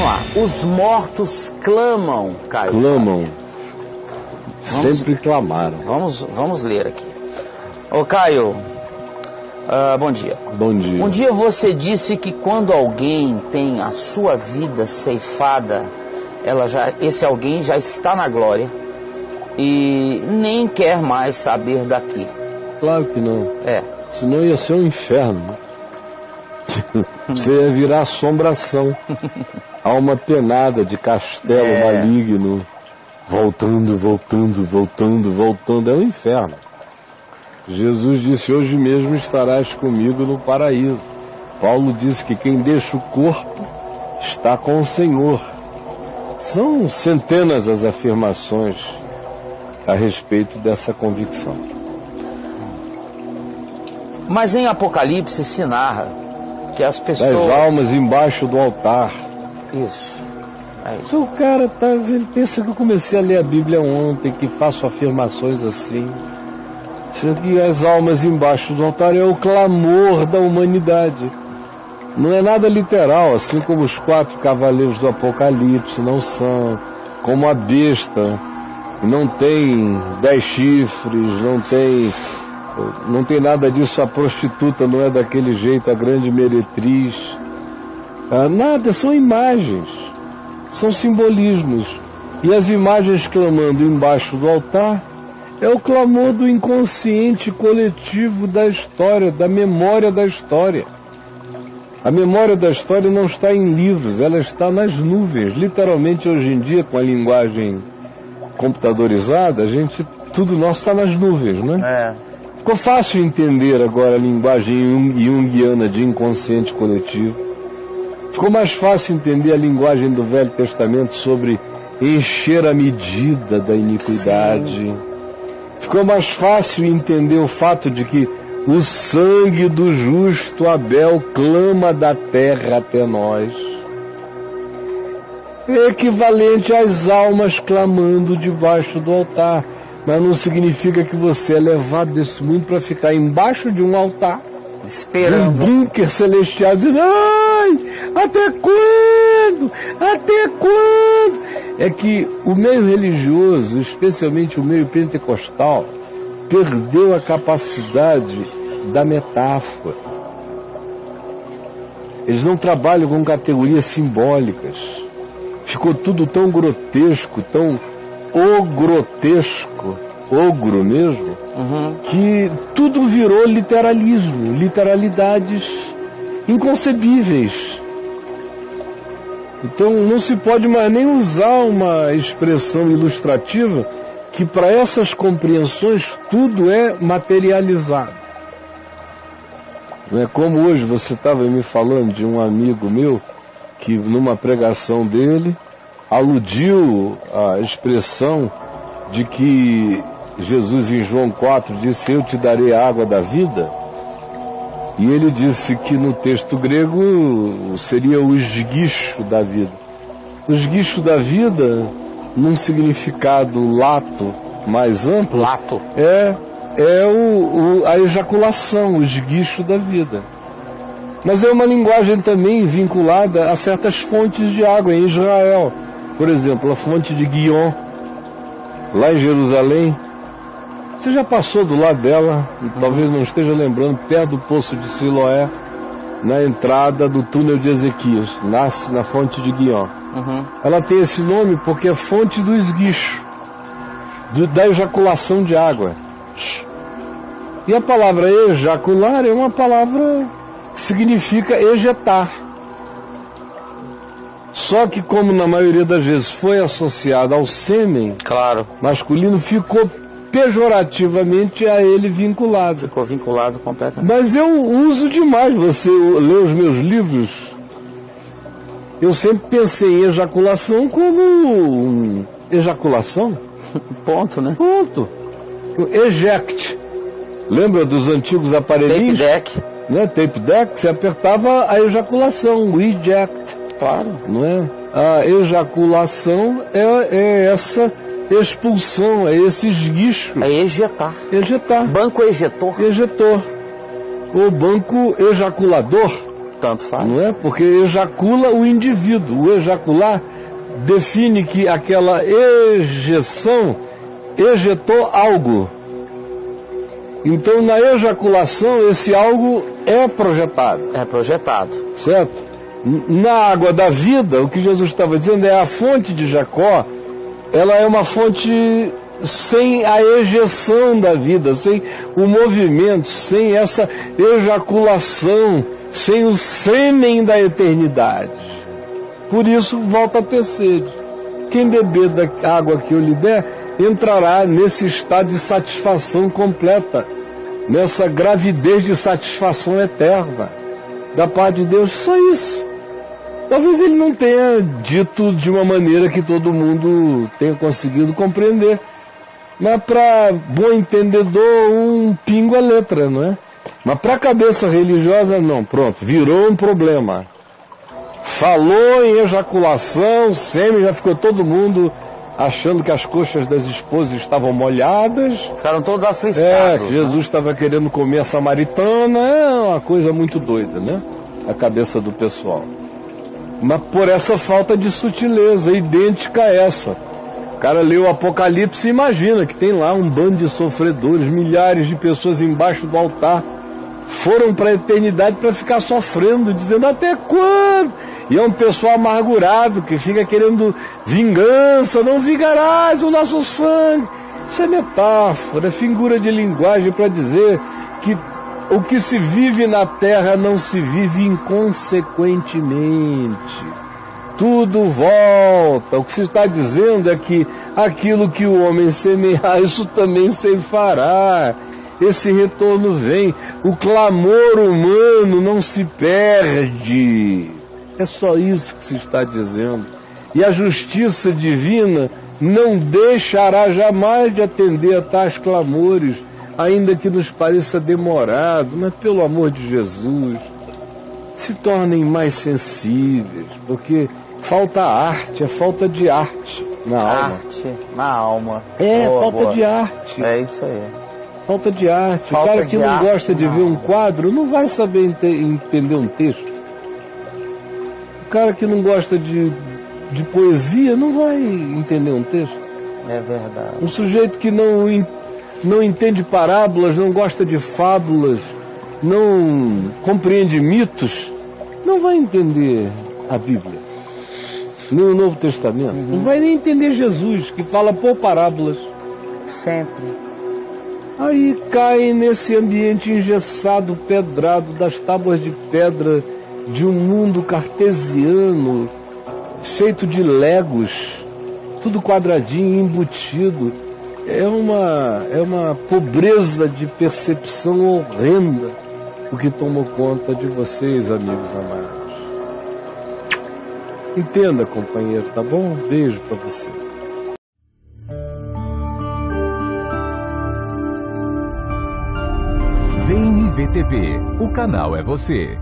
Vamos lá. Os mortos clamam, Caio. Clamam. Sempre clamaram. Vamos ler aqui. Ô Caio, bom dia. Bom dia. Um dia você disse que quando alguém tem a sua vida ceifada, esse alguém já está na glória e nem quer mais saber daqui. Claro que não. É. Senão ia ser um inferno. Você ia virar assombração. Alma penada de castelo maligno. Voltando. É um inferno. Jesus disse, hoje mesmo estarás comigo no paraíso. Paulo disse que quem deixa o corpo está com o Senhor. São centenas as afirmações a respeito dessa convicção. Mas em Apocalipse se narra que as pessoas... Das almas embaixo do altar. Isso. É isso. Então o cara ele pensa que eu comecei a ler a Bíblia ontem, que faço afirmações assim. Que as almas embaixo do altar é o clamor da humanidade. Não é nada literal, assim como os 4 cavaleiros do Apocalipse não são, como a besta não tem 10 chifres, não tem nada disso, a prostituta não é daquele jeito, a grande meretriz. Nada, são imagens, são simbolismos. E as imagens clamando embaixo do altar é o clamor do inconsciente coletivo da história, da memória da história. A memória da história não está em livros, ela está nas nuvens. Literalmente, hoje em dia, com a linguagem computadorizada, tudo nosso está nas nuvens, né? Ficou fácil entender agora a linguagem junguiana de inconsciente coletivo. Ficou mais fácil entender a linguagem do Velho Testamento sobre encher a medida da iniquidade. Sim. Ficou mais fácil entender o fato de que o sangue do justo Abel clama da terra até nós. É equivalente às almas clamando debaixo do altar. Mas não significa que você é levado desse mundo para ficar embaixo de um altar, esperando, um bunker celestial, dizendo, ai, até quando? Até quando? É que o meio religioso, especialmente o meio pentecostal, perdeu a capacidade da metáfora. Eles não trabalham com categorias simbólicas. Ficou tudo tão grotesco, tão grotesco, ogro mesmo, que tudo virou literalismo, literalidades inconcebíveis. Então não se pode mais nem usar uma expressão ilustrativa que para essas compreensões tudo é materializado. Não é como hoje você estava me falando de um amigo meu que numa pregação dele aludiu à expressão de que Jesus em João 4 disse, eu te darei a água da vida. E ele disse que no texto grego seria o esguicho da vida. O esguicho da vida, num significado lato mais amplo, é a ejaculação, o esguicho da vida. Mas é uma linguagem também vinculada a certas fontes de água em Israel. Por exemplo, a fonte de Guion, lá em Jerusalém. Você já passou do lado dela, talvez não esteja lembrando, perto do poço de Siloé, na entrada do túnel de Ezequias, nasce na fonte de Guion. Ela tem esse nome porque é fonte do esguicho, da ejaculação de água. E a palavra ejacular é uma palavra que significa ejetar. Só que como na maioria das vezes foi associada ao sêmen masculino, ficou pejorativamente a ele vinculado. Ficou vinculado completamente. Mas eu uso demais. Você lê os meus livros, eu sempre pensei em ejaculação como ejaculação. Ponto, né? Ponto. Eject. Lembra dos antigos aparelhinhos? Tape deck. Né? Tape deck, você apertava a ejaculação, o eject. Claro. Não é? A ejaculação é essa expulsão, é esse esguicho. É ejetar. Ejetar. Banco ejetor. Ejetor. O banco ejaculador. Tanto faz. Não é? Porque ejacula o indivíduo. O ejacular define que aquela ejeção ejetou algo. Então, na ejaculação, esse algo é projetado. É projetado. Certo? Na água da vida, o que Jesus estava dizendo é a fonte de Jacó, ela é uma fonte sem a ejeção da vida, sem o movimento, sem essa ejaculação, sem o sêmen da eternidade. Por isso, volta a ter sede. Quem beber da água que eu lhe der, entrará nesse estado de satisfação completa, nessa gravidez de satisfação eterna da parte de Deus. Só isso. Talvez ele não tenha dito de uma maneira que todo mundo tenha conseguido compreender, mas para bom entendedor, um pingo é letra, não é? Mas para a cabeça religiosa, não. Pronto, virou um problema. Falou em ejaculação, sêmen, já ficou todo mundo achando que as coxas das esposas estavam molhadas. Ficaram todos afliçados. Que Jesus estava querendo comer a samaritana. É uma coisa muito doida, né? A cabeça do pessoal. Mas por essa falta de sutileza, idêntica a essa. O cara lê o Apocalipse e imagina que tem lá um bando de sofredores, milhares de pessoas embaixo do altar, foram para a eternidade para ficar sofrendo, dizendo até quando? E é um pessoal amargurado que fica querendo vingança, não vingarás o nosso sangue. Isso é metáfora, é figura de linguagem para dizer que o que se vive na terra não se vive inconsequentemente. Tudo volta. O que se está dizendo é que aquilo que o homem semear, isso também ceifará. Esse retorno vem. O clamor humano não se perde. É só isso que se está dizendo. E a justiça divina não deixará jamais de atender a tais clamores, ainda que nos pareça demorado, mas pelo amor de Jesus, se tornem mais sensíveis, porque falta arte, é falta de arte na alma. Arte na alma. É, boa, falta boa. de arte. É isso aí. Falta de arte. Falta o cara que de não arte, gosta de não. ver um quadro não vai saber entender um texto. O cara que não gosta de poesia não vai entender um texto. É verdade. Um sujeito que não entende parábolas, não gosta de fábulas, não compreende mitos, não vai entender a Bíblia, nem o Novo Testamento. Não vai nem entender Jesus, que fala por parábolas. Sempre. Aí cai nesse ambiente engessado, pedrado, das tábuas de pedra de um mundo cartesiano, feito de legos, tudo quadradinho, embutido. É uma pobreza de percepção horrenda o que tomou conta de vocês, amigos amados. Entenda, companheiro, tá bom? Um beijo para você. Vem VTV, o canal é você.